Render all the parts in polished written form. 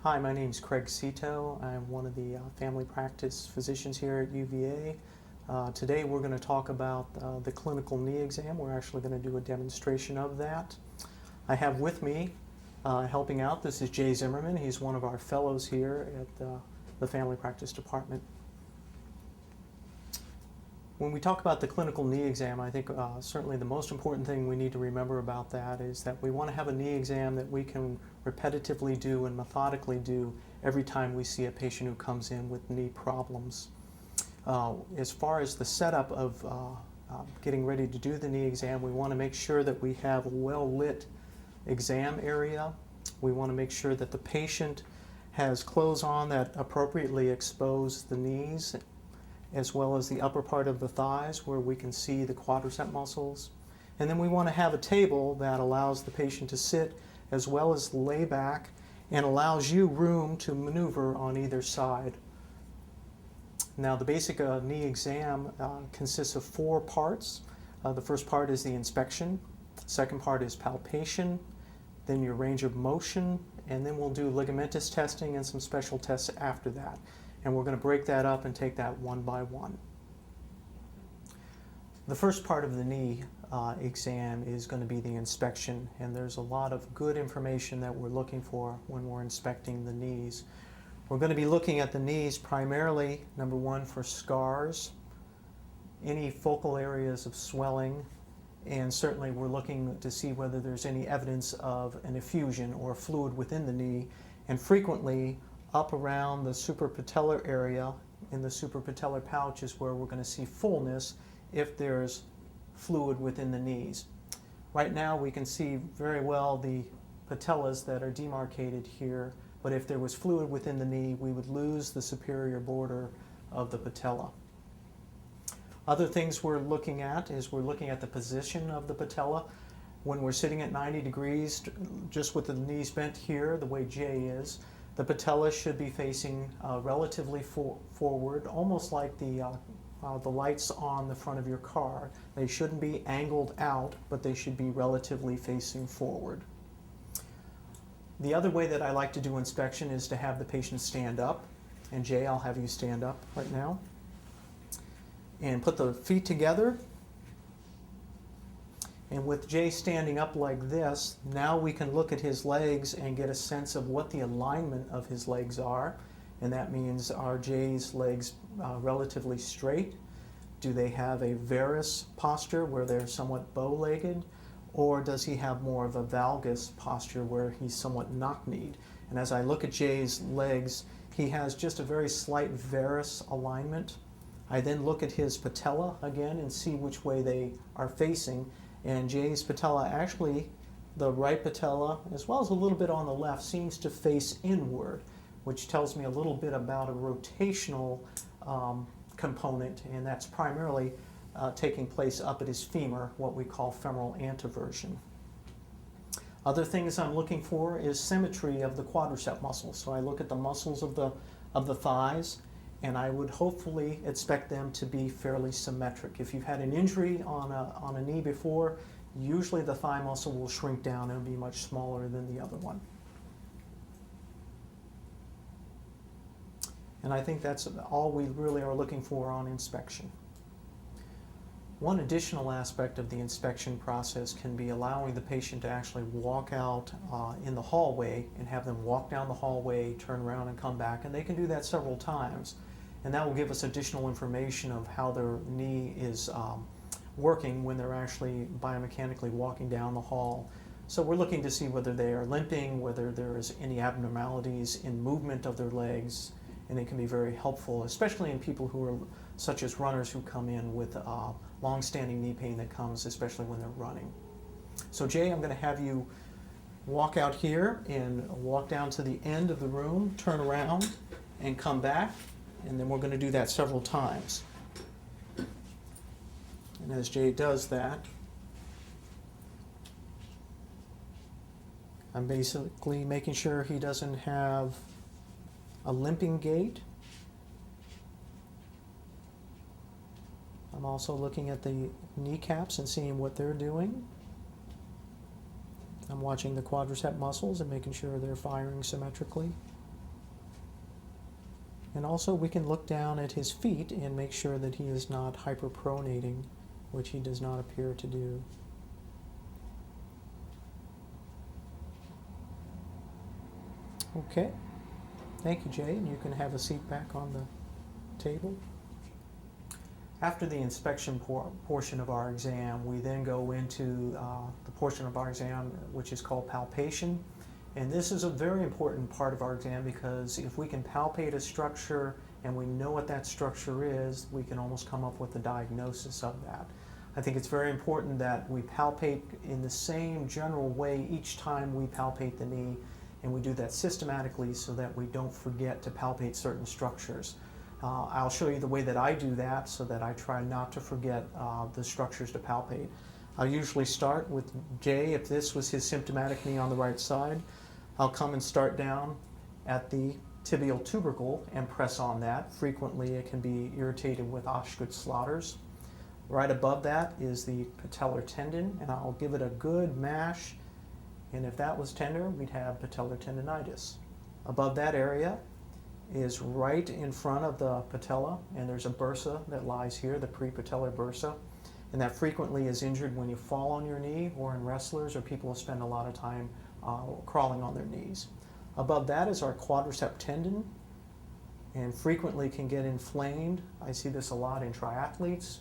Hi, my name is Craig Seto. I'm one of the family practice physicians here at UVA. Today we're going to talk about the clinical knee exam. We're actually going to do a demonstration of that. I have with me helping out, this is Jay Zimmerman. He's one of our fellows here at the family practice department. When we talk about the clinical knee exam, I think certainly the most important thing we need to remember about that is that we want to have a knee exam that we can repetitively do and methodically do every time we see a patient who comes in with knee problems. As far as the setup of getting ready to do the knee exam, we want to make sure that we have a well-lit exam area. We want to make sure that the patient has clothes on that appropriately expose the knees, as well as the upper part of the thighs where we can see the quadricep muscles. And then we want to have a table that allows the patient to sit as well as lay back and allows you room to maneuver on either side. Now the basic knee exam consists of 4 parts. The first part is the inspection, second part is palpation, then your range of motion, and then we'll do ligamentous testing and some special tests after that. And we're going to break that up and take that one by one. The first part of the knee exam is going to be the inspection, and there's a lot of good information that we're looking for when we're inspecting the knees. We're going to be looking at the knees primarily, number one, for scars, any focal areas of swelling, and certainly we're looking to see whether there's any evidence of an effusion or fluid within the knee, and frequently up around the suprapatellar area in the suprapatellar pouch is where we're going to see fullness if there's fluid within the knees. Right now we can see very well the patellas that are demarcated here, but if there was fluid within the knee, we would lose the superior border of the patella. Other things we're looking at is we're looking at the position of the patella. When we're sitting at 90 degrees, just with the knees bent here, the way Jay is, the patella should be facing relatively forward, almost like the lights on the front of your car. They shouldn't be angled out, but they should be relatively facing forward. The other way that I like to do inspection is to have the patient stand up. And Jay, I'll have you stand up right now. And put the feet together. And with Jay standing up like this, now we can look at his legs and get a sense of what the alignment of his legs are. And that means, are Jay's legs relatively straight? Do they have a varus posture where they're somewhat bow-legged? Or does he have more of a valgus posture where he's somewhat knock-kneed? And as I look at Jay's legs, he has just a very slight varus alignment. I then look at his patella again and see which way they are facing. And Jay's patella, actually, the right patella, as well as a little bit on the left, seems to face inward, which tells me a little bit about a rotational component, and that's primarily taking place up at his femur, what we call femoral anteversion. Other things I'm looking for is symmetry of the quadricep muscles. So I look at the muscles of the thighs, and I would hopefully expect them to be fairly symmetric. If you've had an injury on a knee before, usually the thigh muscle will shrink down and be much smaller than the other one. And I think that's all we really are looking for on inspection. One additional aspect of the inspection process can be allowing the patient to actually walk out in the hallway and have them walk down the hallway, turn around and come back, and they can do that several times. And that will give us additional information of how their knee is working when they're actually biomechanically walking down the hall. So we're looking to see whether they are limping, whether there is any abnormalities in movement of their legs, and it can be very helpful, especially in people who are such as runners who come in with long-standing knee pain that comes especially when they're running. So Jay, I'm going to have you walk out here and walk down to the end of the room, turn around and come back, and then we're going to do that several times. And as Jay does that, I'm basically making sure he doesn't have a limping gait. I'm also looking at the kneecaps and seeing what they're doing. I'm watching the quadricep muscles and making sure they're firing symmetrically. And also we can look down at his feet and make sure that he is not hyperpronating, which he does not appear to do. Okay, thank you, Jay, and you can have a seat back on the table. After the inspection portion of our exam, we then go into the portion of our exam which is called palpation. And this is a very important part of our exam because if we can palpate a structure and we know what that structure is, we can almost come up with a diagnosis of that. I think it's very important that we palpate in the same general way each time we palpate the knee, and we do that systematically so that we don't forget to palpate certain structures. I'll show you the way that I do that so that I try not to forget the structures to palpate. I'll usually start with Jay. If this was his symptomatic knee on the right side, I'll come and start down at the tibial tubercle and press on that. Frequently it can be irritated with Osgood-Schlatter's. Right above that is the patellar tendon, and I'll give it a good mash, and if that was tender, we'd have patellar tendonitis. Above that area is right in front of the patella, and there's a bursa that lies here, the prepatellar bursa, and that frequently is injured when you fall on your knee or in wrestlers or people who spend a lot of time crawling on their knees. Above that is our quadricep tendon, and frequently can get inflamed. I see this a lot in triathletes,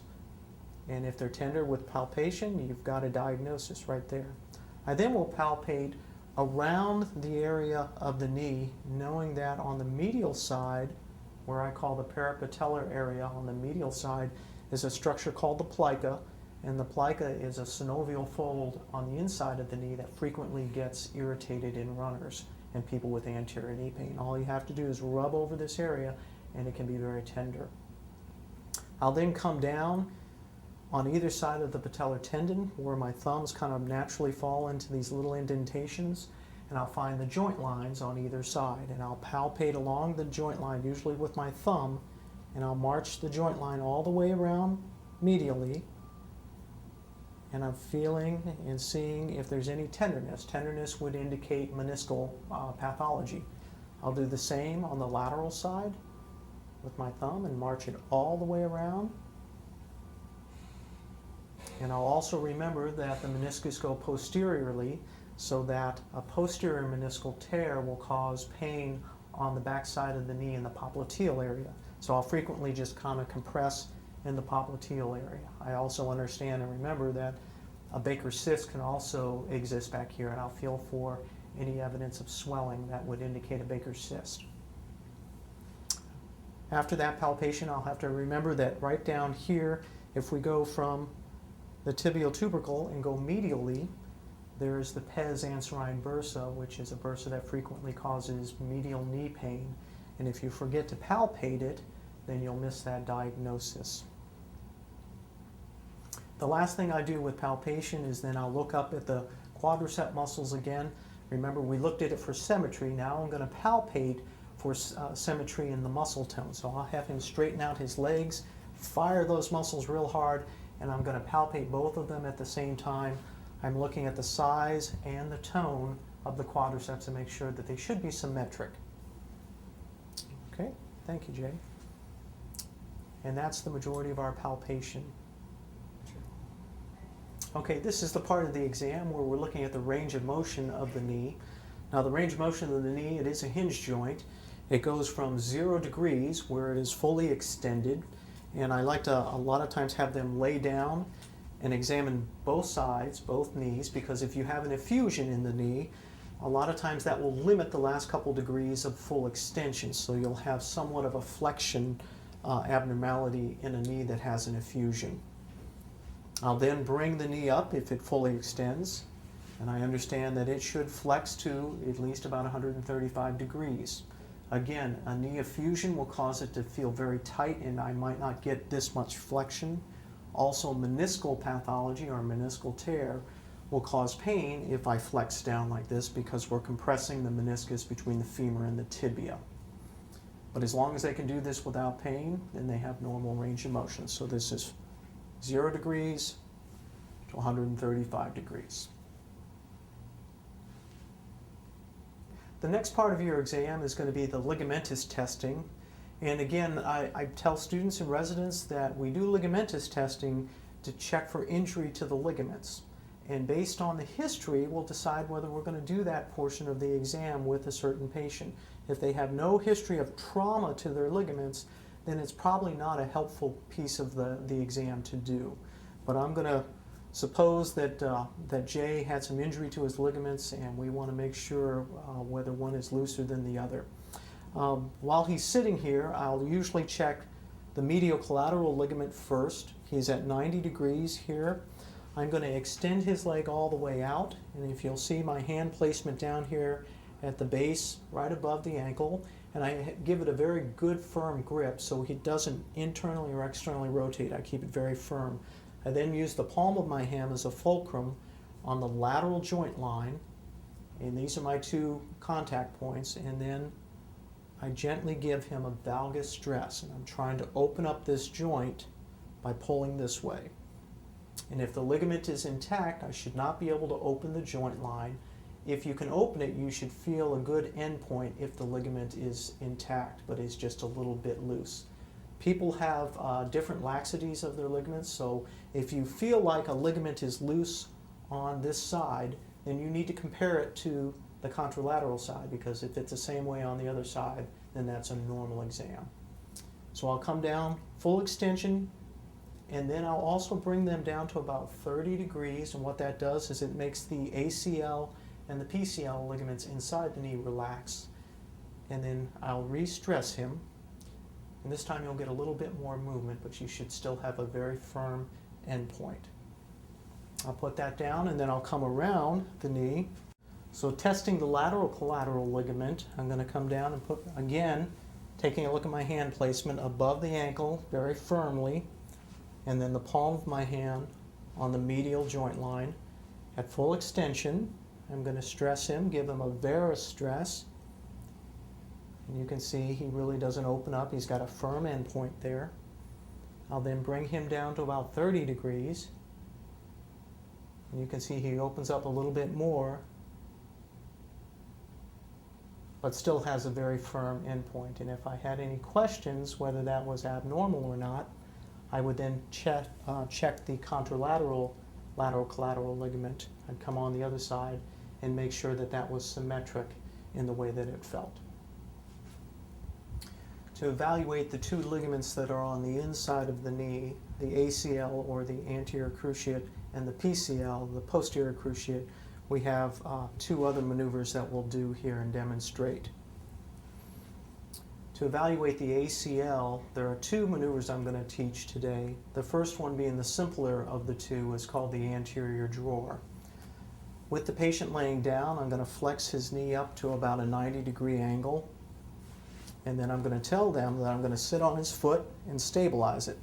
and if they're tender with palpation, you've got a diagnosis right there. I then will palpate around the area of the knee, knowing that on the medial side, where I call the parapatellar area, on the medial side is a structure called the plica, and the plica is a synovial fold on the inside of the knee that frequently gets irritated in runners and people with anterior knee pain. All you have to do is rub over this area and it can be very tender. I'll then come down on either side of the patellar tendon where my thumbs kind of naturally fall into these little indentations, and I'll find the joint lines on either side, and I'll palpate along the joint line, usually with my thumb, and I'll march the joint line all the way around medially, and I'm feeling and seeing if there's any tenderness. Tenderness would indicate meniscal pathology. I'll do the same on the lateral side with my thumb and march it all the way around. And I'll also remember that the meniscus go posteriorly, so that a posterior meniscal tear will cause pain on the back side of the knee in the popliteal area. So I'll frequently just kind of compress in the popliteal area. I also understand and remember that a Baker's cyst can also exist back here, and I'll feel for any evidence of swelling that would indicate a Baker's cyst. After that palpation, I'll have to remember that right down here, if we go from the tibial tubercle and go medially, there is the pes anserine bursa, which is a bursa that frequently causes medial knee pain. And if you forget to palpate it, then you'll miss that diagnosis. The last thing I do with palpation is then I'll look up at the quadricep muscles again. Remember, we looked at it for symmetry. Now I'm going to palpate for symmetry in the muscle tone. So I'll have him straighten out his legs, fire those muscles real hard, and I'm going to palpate both of them at the same time. I'm looking at the size and the tone of the quadriceps to make sure that they should be symmetric. Okay, thank you, Jay. And that's the majority of our palpation. Okay, this is the part of the exam where we're looking at the range of motion of the knee. Now, the range of motion of the knee, it is a hinge joint. It goes from 0 degrees, where it is fully extended, and I like to a lot of times have them lay down and examine both sides, both knees, because if you have an effusion in the knee, a lot of times that will limit the last couple degrees of full extension, so you'll have somewhat of a flexion abnormality in a knee that has an effusion. I'll then bring the knee up if it fully extends, and I understand that it should flex to at least about 135 degrees. Again, a knee effusion will cause it to feel very tight, and I might not get this much flexion. Also, meniscal pathology or meniscal tear will cause pain if I flex down like this, because we're compressing the meniscus between the femur and the tibia. But as long as they can do this without pain, then they have normal range of motion. So this is 0 degrees to 135 degrees. The next part of your exam is going to be the ligamentous testing, And again, I tell students and residents that we do ligamentous testing to check for injury to the ligaments. And based on the history, we'll decide whether we're going to do that portion of the exam with a certain patient. If they have no history of trauma to their ligaments, then it's probably not a helpful piece of the exam to do. But I'm going to suppose that, that Jay had some injury to his ligaments, and we want to make sure whether one is looser than the other. While he's sitting here, I'll usually check the medial collateral ligament first. He's at 90 degrees here. I'm going to extend his leg all the way out, and if you'll see my hand placement down here at the base, right above the ankle, and I give it a very good firm grip so he doesn't internally or externally rotate. I keep it very firm. I then use the palm of my hand as a fulcrum on the lateral joint line, and these are my two contact points, and then I gently give him a valgus stress, and I'm trying to open up this joint by pulling this way. And if the ligament is intact, I should not be able to open the joint line. If you can open it, you should feel a good end point if the ligament is intact, but is just a little bit loose. People have different laxities of their ligaments, so if you feel like a ligament is loose on this side, then you need to compare it to the contralateral side, because if it's the same way on the other side, then that's a normal exam. So I'll come down, full extension, and then I'll also bring them down to about 30 degrees, and what that does is it makes the ACL and the PCL ligaments inside the knee relax. And then I'll re-stress him, and this time you'll get a little bit more movement, but you should still have a very firm end point. I'll put that down, and then I'll come around the knee. So testing the lateral collateral ligament, I'm going to come down and put, again, taking a look at my hand placement above the ankle very firmly, and then the palm of my hand on the medial joint line at full extension. I'm going to stress him, give him a varus stress, and you can see he really doesn't open up. He's got a firm end point there. I'll then bring him down to about 30 degrees, and you can see he opens up a little bit more, but still has a very firm end point. And if I had any questions whether that was abnormal or not, I would then check the contralateral lateral collateral ligament. I'd come on the other side and make sure that that was symmetric in the way that it felt. To evaluate the two ligaments that are on the inside of the knee, the ACL or the anterior cruciate and the PCL, the posterior cruciate, we have two other maneuvers that we'll do here and demonstrate. To evaluate the ACL, there are two maneuvers I'm going to teach today. The first one, being the simpler of the two, is called the anterior drawer. With the patient laying down, I'm going to flex his knee up to about a 90-degree angle, and then I'm going to tell them that I'm going to sit on his foot and stabilize it.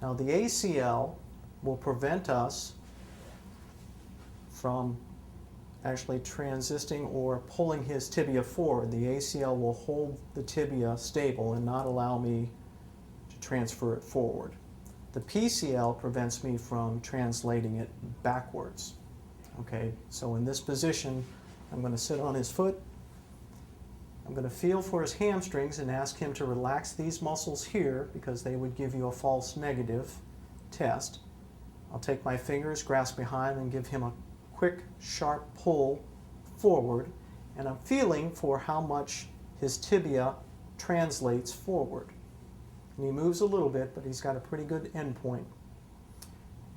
Now, the ACL will prevent us from actually transisting or pulling his tibia forward. The ACL will hold the tibia stable and not allow me to transfer it forward. The PCL prevents me from translating it backwards. Okay, so in this position, I'm going to sit on his foot. I'm going to feel for his hamstrings and ask him to relax these muscles here, because they would give you a false negative test. I'll take my fingers, grasp behind, and give him a quick, sharp pull forward, and I'm feeling for how much his tibia translates forward. And he moves a little bit, but he's got a pretty good end point.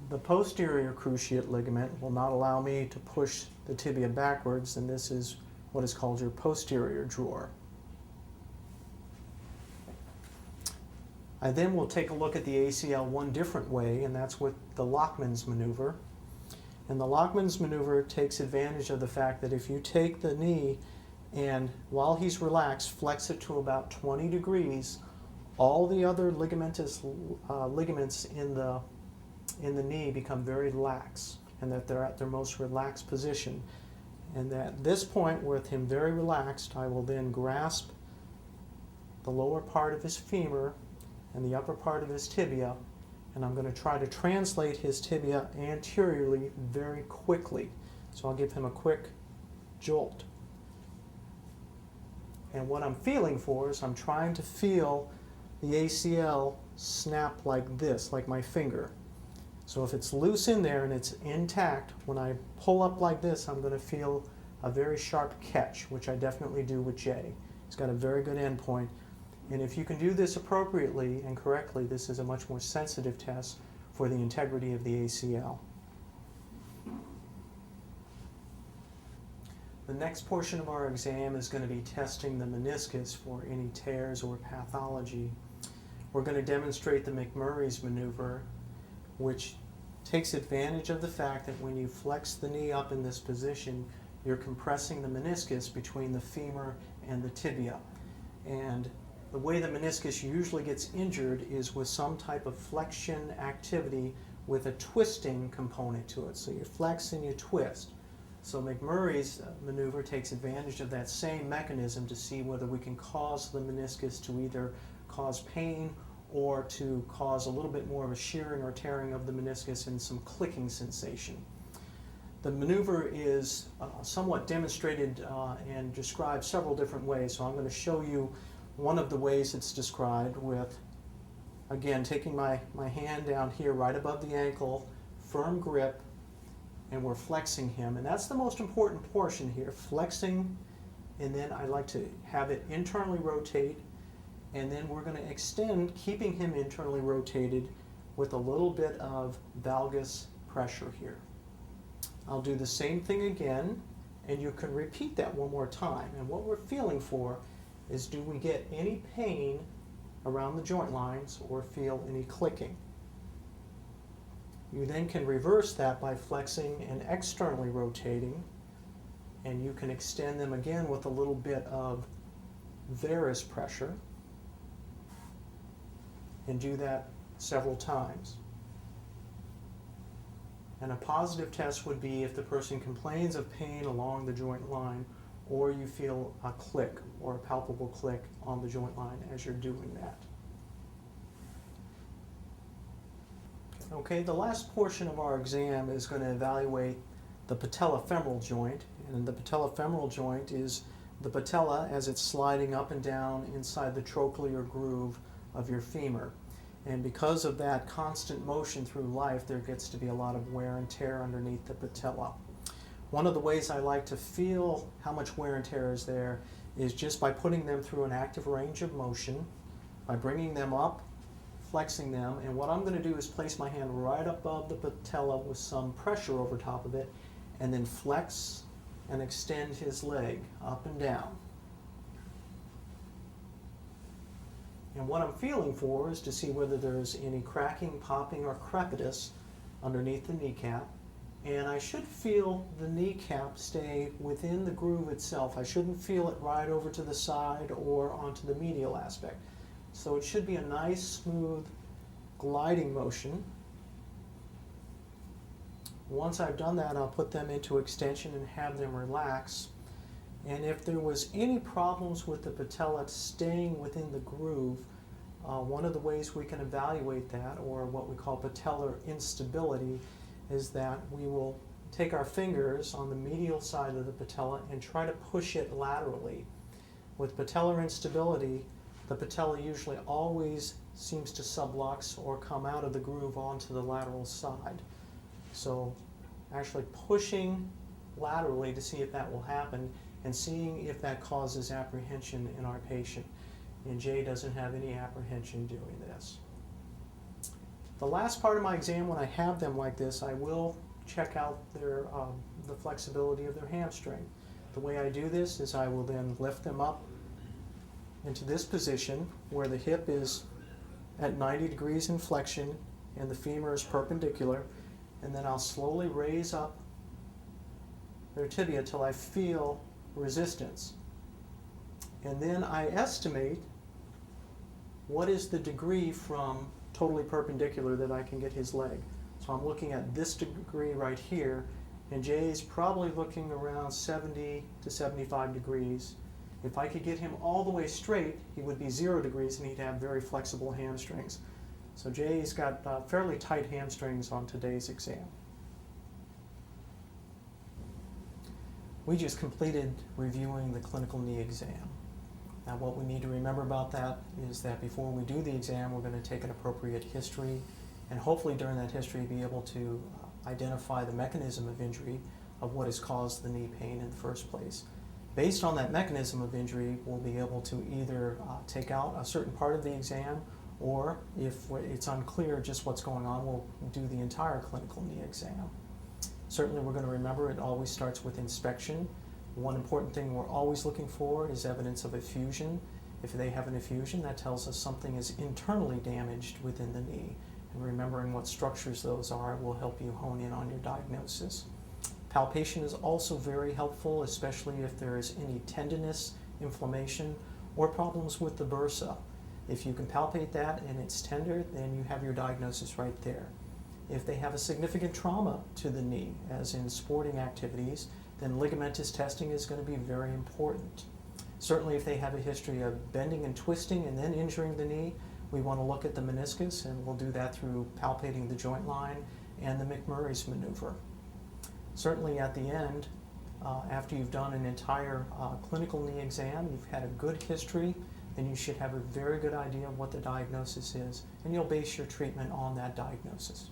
The posterior cruciate ligament will not allow me to push the tibia backwards, and this is what is called your posterior drawer. I then will take a look at the ACL one different way, and that's with the Lachman's maneuver. And the Lachman's maneuver takes advantage of the fact that if you take the knee and, while he's relaxed, flex it to about 20 degrees, all the other ligaments in the knee become very lax, and that they're at their most relaxed position. And at this point, with him very relaxed, I will then grasp the lower part of his femur and the upper part of his tibia, and I'm going to try to translate his tibia anteriorly very quickly. So I'll give him a quick jolt. And what I'm feeling for is I'm trying to feel the ACL snap like this, like my finger. So if it's loose in there and it's intact, when I pull up like this, I'm going to feel a very sharp catch, which I definitely do with Jay. He's got a very good end point. And if you can do this appropriately and correctly, this is a much more sensitive test for the integrity of the ACL. The next portion of our exam is going to be testing the meniscus for any tears or pathology. We're going to demonstrate the McMurray's maneuver, which takes advantage of the fact that when you flex the knee up in this position, you're compressing the meniscus between the femur and the tibia. And the way the meniscus usually gets injured is with some type of flexion activity with a twisting component to it. So you flex and you twist. So McMurray's maneuver takes advantage of that same mechanism to see whether we can cause the meniscus to either cause pain or to cause a little bit more of a shearing or tearing of the meniscus and some clicking sensation. The maneuver is somewhat demonstrated and described several different ways, so I'm going to show you one of the ways it's described with, again, taking my hand down here right above the ankle, firm grip, and we're flexing him. And that's the most important portion here, flexing, and then I like to have it internally rotate, and then we're going to extend, keeping him internally rotated with a little bit of valgus pressure here. I'll do the same thing again, and you can repeat that one more time. And what we're feeling for is, do we get any pain around the joint lines or feel any clicking? You then can reverse that by flexing and externally rotating, and you can extend them again with a little bit of varus pressure, and do that several times. And a positive test would be if the person complains of pain along the joint line, or you feel a click or a palpable click on the joint line as you're doing that. Okay, the last portion of our exam is going to evaluate the patellofemoral joint. And the patellofemoral joint is the patella as it's sliding up and down inside the trochlear groove of your femur. And because of that constant motion through life, there gets to be a lot of wear and tear underneath the patella. One of the ways I like to feel how much wear and tear is there is just by putting them through an active range of motion, by bringing them up, flexing them, and what I'm going to do is place my hand right above the patella with some pressure over top of it, and then flex and extend his leg up and down. And what I'm feeling for is to see whether there's any cracking, popping, or crepitus underneath the kneecap. And I should feel the kneecap stay within the groove itself. I shouldn't feel it right over to the side or onto the medial aspect. So it should be a nice, smooth, gliding motion. Once I've done that, I'll put them into extension and have them relax. And if there was any problems with the patella staying within the groove, one of the ways we can evaluate that, or what we call patellar instability, is that we will take our fingers on the medial side of the patella and try to push it laterally. With patellar instability, the patella usually always seems to sublux or come out of the groove onto the lateral side. So actually pushing laterally to see if that will happen, and seeing if that causes apprehension in our patient. And Jay doesn't have any apprehension doing this. The last part of my exam, when I have them like this, I will check out their, the flexibility of their hamstring. The way I do this is I will then lift them up into this position where the hip is at 90 degrees in flexion and the femur is perpendicular, and then I'll slowly raise up their tibia till I feel resistance. And then I estimate what is the degree from totally perpendicular that I can get his leg. So I'm looking at this degree right here, and Jay's probably looking around 70 to 75 degrees. If I could get him all the way straight, he would be 0 degrees and he'd have very flexible hamstrings. So Jay's got fairly tight hamstrings on today's exam. We just completed reviewing the clinical knee exam. Now what we need to remember about that is that before we do the exam, we're going to take an appropriate history, and hopefully during that history be able to identify the mechanism of injury of what has caused the knee pain in the first place. Based on that mechanism of injury, we'll be able to either take out a certain part of the exam, or if it's unclear just what's going on, we'll do the entire clinical knee exam. Certainly we're going to remember it always starts with inspection. One important thing we're always looking for is evidence of effusion. If they have an effusion, that tells us something is internally damaged within the knee. And remembering what structures those are will help you hone in on your diagnosis. Palpation is also very helpful, especially if there is any tenderness, inflammation, or problems with the bursa. If you can palpate that and it's tender, then you have your diagnosis right there. If they have a significant trauma to the knee, as in sporting activities, then ligamentous testing is going to be very important. Certainly if they have a history of bending and twisting and then injuring the knee, we want to look at the meniscus, and we'll do that through palpating the joint line and the McMurray's maneuver. Certainly at the end, after you've done an entire clinical knee exam, you've had a good history, then you should have a very good idea of what the diagnosis is, and you'll base your treatment on that diagnosis.